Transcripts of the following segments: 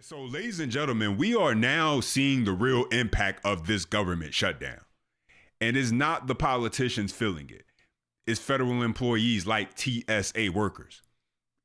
So, ladies and gentlemen, we are now seeing the real impact of this government shutdown. And it's not the politicians feeling it. It's federal employees like TSA workers.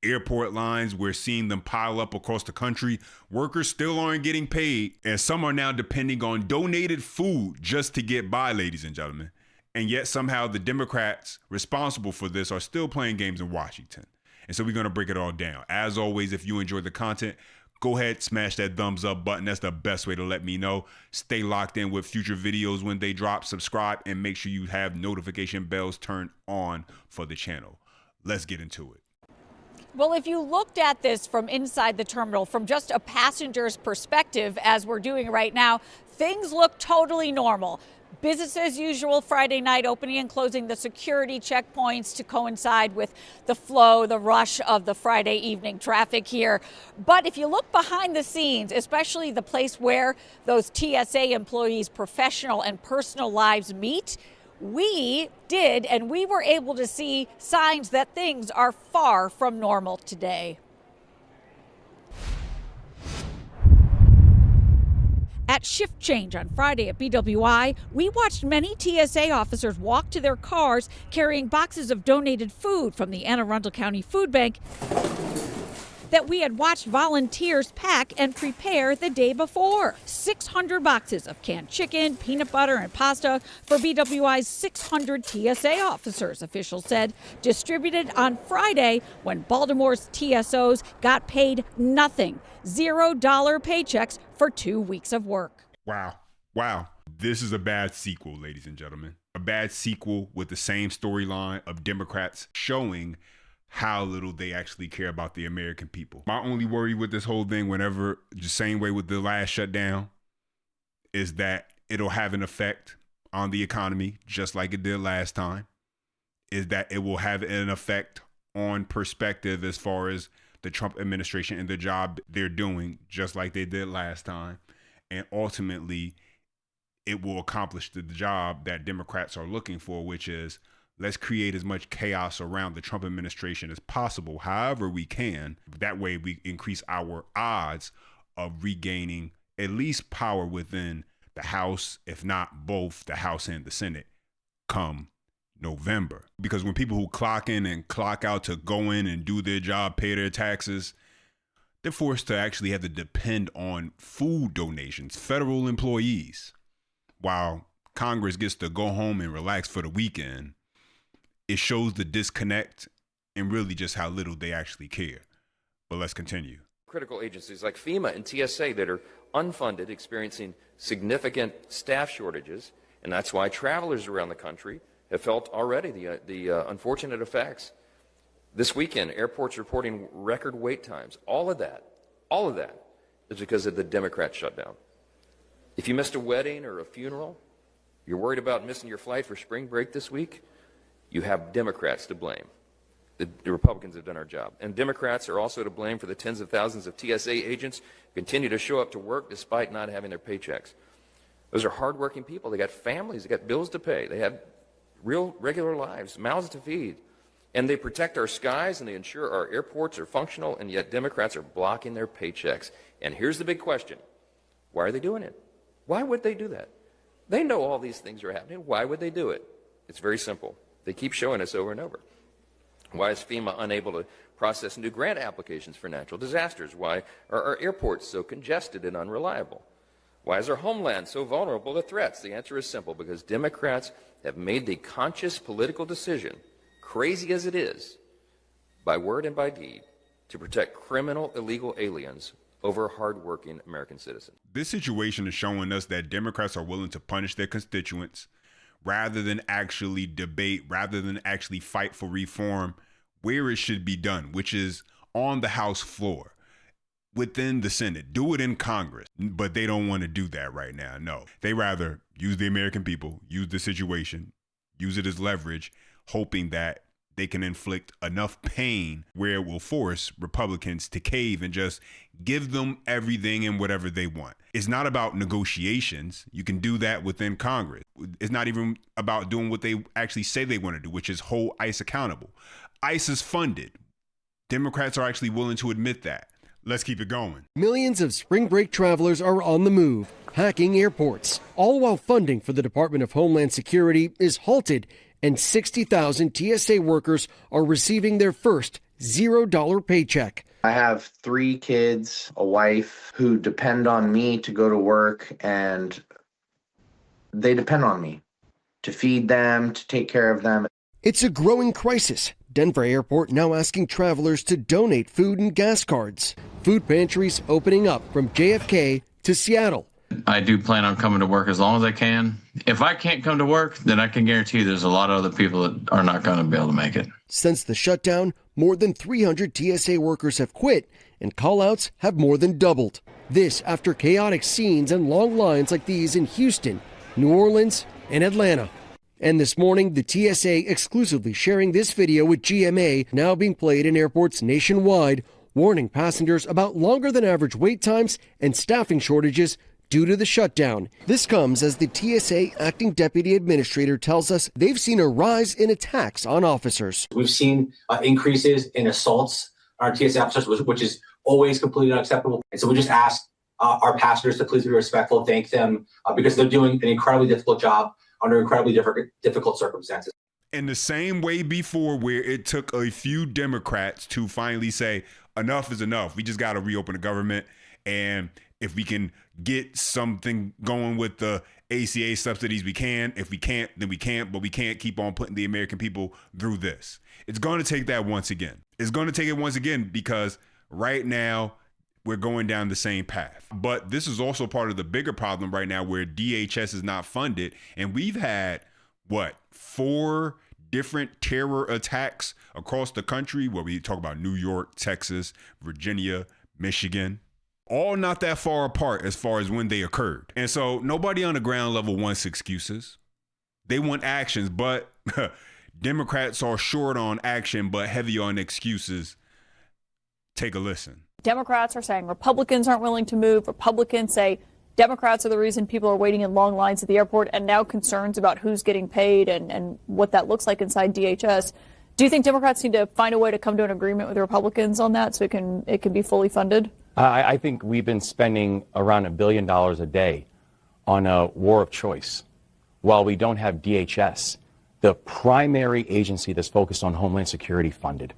Airport lines, we're seeing them pile up across the country. Workers still aren't getting paid, and some are now depending on donated food just to get by, ladies and gentlemen. And yet somehow the Democrats responsible for this are still playing games in Washington. And so we're going to break it all down. As always, if you enjoy the content, go ahead, smash that thumbs up button. That's the best way to let me know. Stay locked in with future videos when they drop. Subscribe and make sure you have notification bells turned on for the channel. Let's get into it. Well, if you looked at this from inside the terminal, from just a passenger's perspective, as we're doing right now, things look totally normal. Business as usual Friday night, opening and closing the security checkpoints to coincide with the flow, the rush of the Friday evening traffic here. But if you look behind the scenes, especially the place where those TSA employees' professional and personal lives meet, we did, and we were able to see signs that things are far from normal today. At shift change on Friday at BWI, we watched many TSA officers walk to their cars carrying boxes of donated food from the Anne Arundel County Food Bank that we had watched volunteers pack and prepare the day before. 600 boxes of canned chicken, peanut butter, and pasta for BWI's 600 TSA officers, officials said, distributed on Friday when Baltimore's TSOs got paid nothing, $0 paychecks for 2 weeks of work. Wow. This is a bad sequel, ladies and gentlemen. A bad sequel with the same storyline of Democrats showing how little they actually care about the American people. My only worry with this whole thing, whenever, the same way with the last shutdown, is that it'll have an effect on the economy, just like it did last time, is that it will have an effect on perspective as far as the Trump administration and the job they're doing, just like they did last time. And ultimately, it will accomplish the job that Democrats are looking for, which is, let's create as much chaos around the Trump administration as possible, however we can. That way we increase our odds of regaining at least power within the House, if not both the House and the Senate, come November. Because when people who clock in and clock out to go in and do their job, pay their taxes, they're forced to actually have to depend on food donations, federal employees, while Congress gets to go home and relax for the weekend. It shows the disconnect and really just how little they actually care. But let's continue. Critical agencies like FEMA and TSA that are unfunded, experiencing significant staff shortages, and that's why travelers around the country have felt already the unfortunate effects. This weekend, airports reporting record wait times. All of that is because of the Democrat shutdown. If you missed a wedding or a funeral, you're worried about missing your flight for spring break this week, you have Democrats to blame. The Republicans have done our job. And Democrats are also to blame for the tens of thousands of TSA agents who continue to show up to work despite not having their paychecks. Those are hardworking people. They got families. They got bills to pay. They have real, regular lives, mouths to feed. And they protect our skies and they ensure our airports are functional, and yet Democrats are blocking their paychecks. And here's the big question. Why are they doing it? Why would they do that? They know all these things are happening. Why would they do it? It's very simple. They keep showing us over and over. Why is FEMA unable to process new grant applications for natural disasters? Why are our airports so congested and unreliable? Why is our homeland so vulnerable to threats? The answer is simple, because Democrats have made the conscious political decision, crazy as it is, by word and by deed, to protect criminal illegal aliens over hardworking American citizens. This situation is showing us that Democrats are willing to punish their constituents rather than actually debate, rather than actually fight for reform where it should be done, which is on the House floor, within the Senate. Do it in Congress. But they don't want to do that right now. No, they rather use the American people, use the situation, use it as leverage, hoping that they can inflict enough pain where it will force Republicans to cave and just give them everything and whatever they want. It's not about negotiations. You can do that within Congress. It's not even about doing what they actually say they want to do, which is hold ICE accountable. ICE is funded. Democrats are actually willing to admit that. Let's keep it going. Millions of spring break travelers are on the move, hacking airports, all while funding for the Department of Homeland Security is halted, and 60,000 TSA workers are receiving their first $0 paycheck. I have 3 kids, a wife who depend on me to go to work, and they depend on me to feed them, to take care of them. It's a growing crisis. Denver Airport now asking travelers to donate food and gas cards. Food pantries opening up from JFK to Seattle. I do plan on coming to work as long as I can. If I can't come to work, then I can guarantee you there's a lot of other people that are not going to be able to make it. Since the shutdown, more than 300 TSA workers have quit, and call-outs have more than doubled. This after chaotic scenes and long lines like these in Houston, New Orleans, and Atlanta. And this morning, the TSA exclusively sharing this video with GMA, now being played in airports nationwide, warning passengers about longer than average wait times and staffing shortages due to the shutdown. This comes as the TSA acting deputy administrator tells us they've seen a rise in attacks on officers. We've seen increases in assaults on our TSA officers, which is always completely unacceptable. And so we just ask our passengers to please be respectful, thank them, because they're doing an incredibly difficult job under incredibly difficult circumstances. In the same way before, where it took a few Democrats to finally say, enough is enough. We just got to reopen the government. And if we can get something going with the ACA subsidies, we can. If we can't, then we can't. But we can't keep on putting the American people through this. It's going to take that once again. It's going to take it once again because right now we're going down the same path. But this is also part of the bigger problem right now where DHS is not funded. And we've had, 4 different terror attacks across the country where we talk about New York, Texas, Virginia, Michigan. All not that far apart as far as when they occurred. And so nobody on the ground level wants excuses. They want actions, but Democrats are short on action, but heavy on excuses. Take a listen. Democrats are saying Republicans aren't willing to move. Republicans say Democrats are the reason people are waiting in long lines at the airport, and now concerns about who's getting paid and what that looks like inside DHS. Do you think Democrats need to find a way to come to an agreement with the Republicans on that so it can be fully funded? I think we've been spending around $1 billion a day on a war of choice while we don't have DHS, the primary agency that's focused on Homeland Security, funded.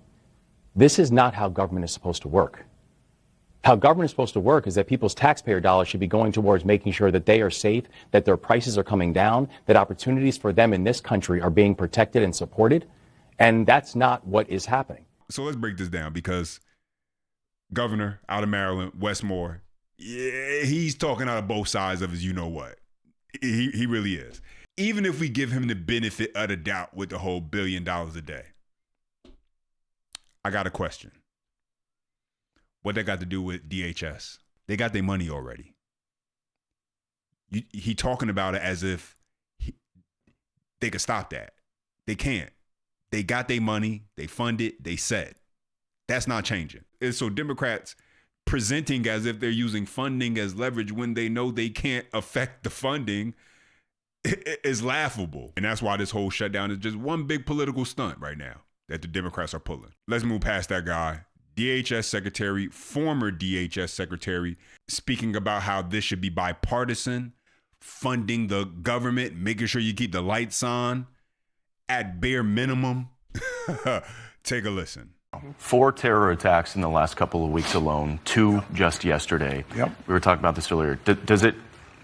This is not how government is supposed to work. How government is supposed to work is that people's taxpayer dollars should be going towards making sure that they are safe, that their prices are coming down, that opportunities for them in this country are being protected and supported. And that's not what is happening. So let's break this down because Governor out of Maryland, Westmore, he's talking out of both sides of his you-know-what. He really is. Even if we give him the benefit of the doubt with the whole $1 billion a day, I got a question. What that got to do with DHS? They got their money already. He talking about it as if they could stop that. They can't. They got their money. They fund it. They said. That's not changing. And so Democrats presenting as if they're using funding as leverage when they know they can't affect the funding is laughable. And that's why this whole shutdown is just one big political stunt right now that the Democrats are pulling. Let's move past that guy. DHS secretary, former DHS secretary, speaking about how this should be bipartisan, funding the government, making sure you keep the lights on at bare minimum. Take a listen. 4 terror attacks in the last couple of weeks alone, 2 just yesterday. Yep. We were talking about this earlier. Does it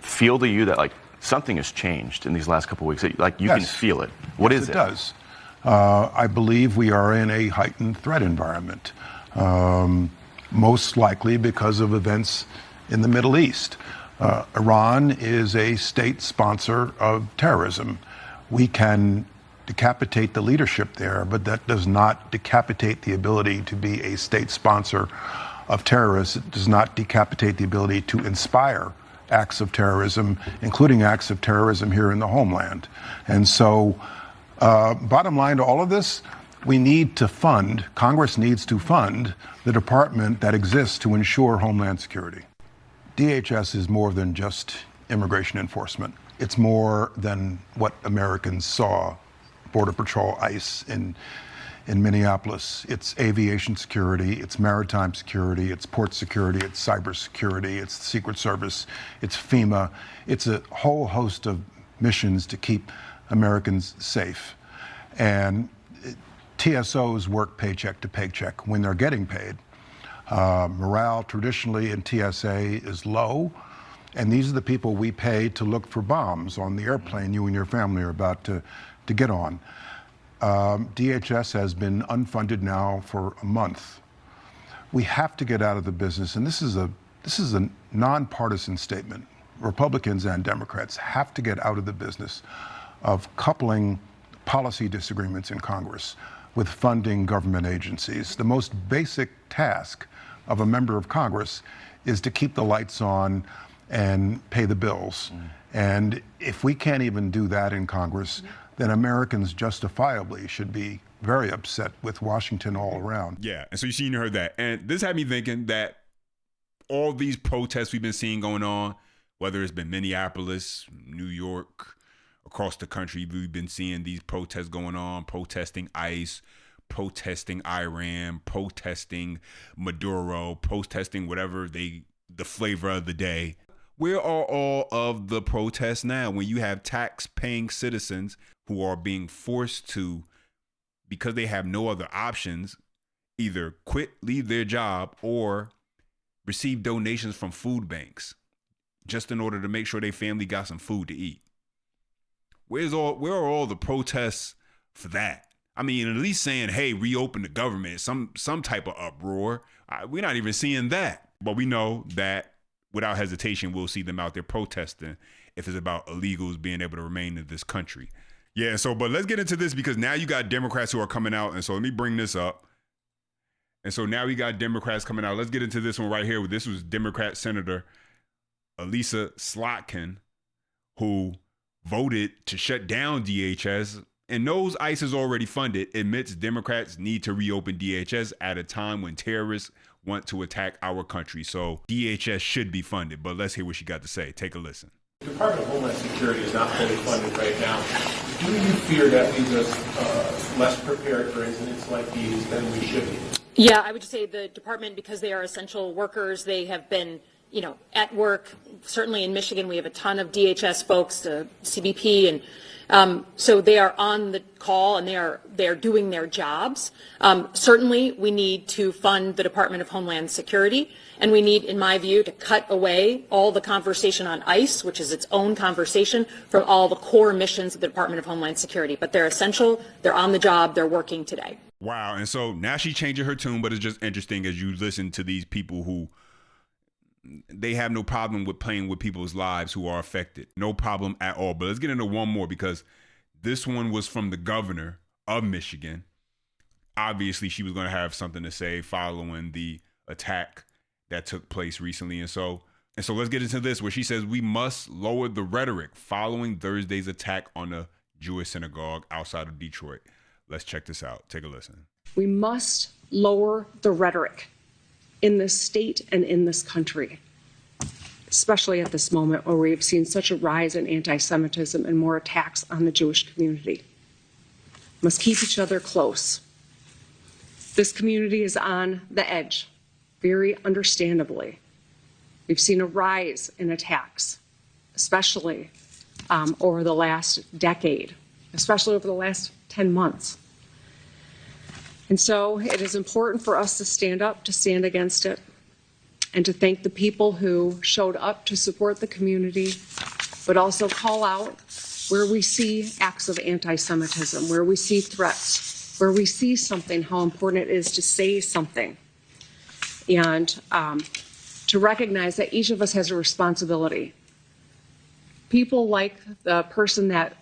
feel to you that something has changed in these last couple of weeks? You yes. Can feel it. What is it? It does. I believe we are in a heightened threat environment. Most likely because of events in the Middle East. Iran is a state sponsor of terrorism. We can decapitate the leadership there, but that does not decapitate the ability to be a state sponsor of terrorists. It does not decapitate the ability to inspire acts of terrorism, including acts of terrorism here in the homeland. And so, bottom line to all of this, we need to fund, Congress needs to fund the department that exists to ensure Homeland Security. DHS is more than just immigration enforcement. It's more than what Americans saw, Border Patrol, ICE, in Minneapolis. It's aviation security, it's maritime security, it's port security, it's cyber security, it's the Secret Service, it's FEMA. It's a whole host of missions to keep Americans safe. And TSOs work paycheck to paycheck when they're getting paid. Morale traditionally in TSA is low, and these are the people we pay to look for bombs on the airplane you and your family are about to get on. DHS has been unfunded now for a month. We have to get out of the business, and this is a nonpartisan statement. Republicans and Democrats have to get out of the business of coupling policy disagreements in Congress with funding government agencies. The most basic task of a member of Congress is to keep the lights on and pay the bills. And if we can't even do that in Congress, then Americans justifiably should be very upset with Washington all around. Yeah, and so you seen and heard that. And this had me thinking that all these protests we've been seeing going on, whether it's been Minneapolis, New York, across the country, we've been seeing these protests going on, protesting ICE, protesting Iran, protesting Maduro, protesting whatever the flavor of the day. Where are all of the protests now when you have tax-paying citizens who are being forced to, because they have no other options, either quit, leave their job, or receive donations from food banks just in order to make sure their family got some food to eat? Where are all the protests for that? I mean, at least saying, hey, reopen the government, some type of uproar. We're not even seeing that. But we know that without hesitation, we'll see them out there protesting if it's about illegals being able to remain in this country. Yeah, but let's get into this, because now you got Democrats who are coming out. And so let me bring this up. And so now we got Democrats coming out. Let's get into this one right here. This was Democrat Senator Elisa Slotkin, who voted to shut down DHS and knows ICE is already funded, admits Democrats need to reopen DHS at a time when terrorists want to attack our country. So DHS should be funded. But let's hear what she got to say. Take a listen. The Department of Homeland Security is not fully funded right now. Do you fear that leaves us less prepared for incidents like these than we should be? Yeah, I would just say the department, because they are essential workers, they have been, at work. Certainly in Michigan, we have a ton of DHS folks, CBP, and so they are on the call and they are doing their jobs. Certainly, we need to fund the Department of Homeland Security, and we need, in my view, to cut away all the conversation on ICE, which is its own conversation, from all the core missions of the Department of Homeland Security. But they're essential. They're on the job. They're working today. Wow. And so now she's changing her tune, but it's just interesting as you listen to these people who they have no problem with playing with people's lives who are affected. No problem at all. But let's get into one more, because this one was from the governor of Michigan. Obviously, she was going to have something to say following the attack that took place recently. And so let's get into this, where she says we must lower the rhetoric following Thursday's attack on a Jewish synagogue outside of Detroit. Let's check this out. Take a listen. We must lower the rhetoric in this state and in this country, especially at this moment where we've seen such a rise in anti-Semitism and more attacks on the Jewish community. We must keep each other close. This community is on the edge, very understandably. We've seen a rise in attacks, especially over the last decade, especially over the last 10 months. And so it is important for us to stand up, to stand against it, and to thank the people who showed up to support the community, but also call out where we see acts of anti-Semitism, where we see threats, where we see something, how important it is to say something, and to recognize that each of us has a responsibility. People like the person that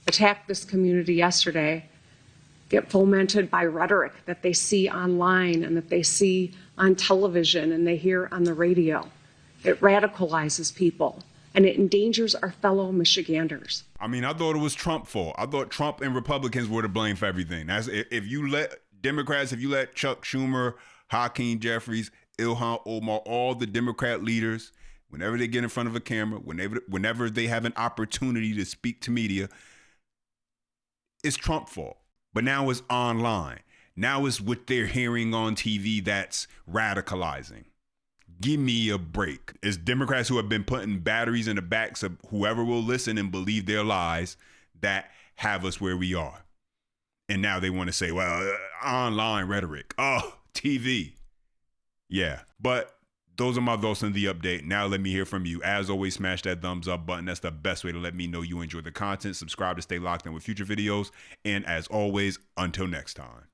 attacked this community yesterday get fomented by rhetoric that they see online and that they see on television and they hear on the radio. It radicalizes people and it endangers our fellow Michiganders. I mean, I thought it was Trump's fault. I thought Trump and Republicans were to blame for everything. That's if you let Democrats, if you let Chuck Schumer, Hakeem Jeffries, Ilhan Omar, all the Democrat leaders, whenever they get in front of a camera, whenever they have an opportunity to speak to media, it's Trump's fault. But now it's online. Now it's what they're hearing on TV that's radicalizing. Give me a break. It's Democrats who have been putting batteries in the backs of whoever will listen and believe their lies that have us where we are. And now they want to say, well, online rhetoric. Oh, TV. Yeah, but those are my thoughts on the update. Now let me hear from you. As always, smash that thumbs up button. That's the best way to let me know you enjoy the content. Subscribe to stay locked in with future videos. And as always, until next time.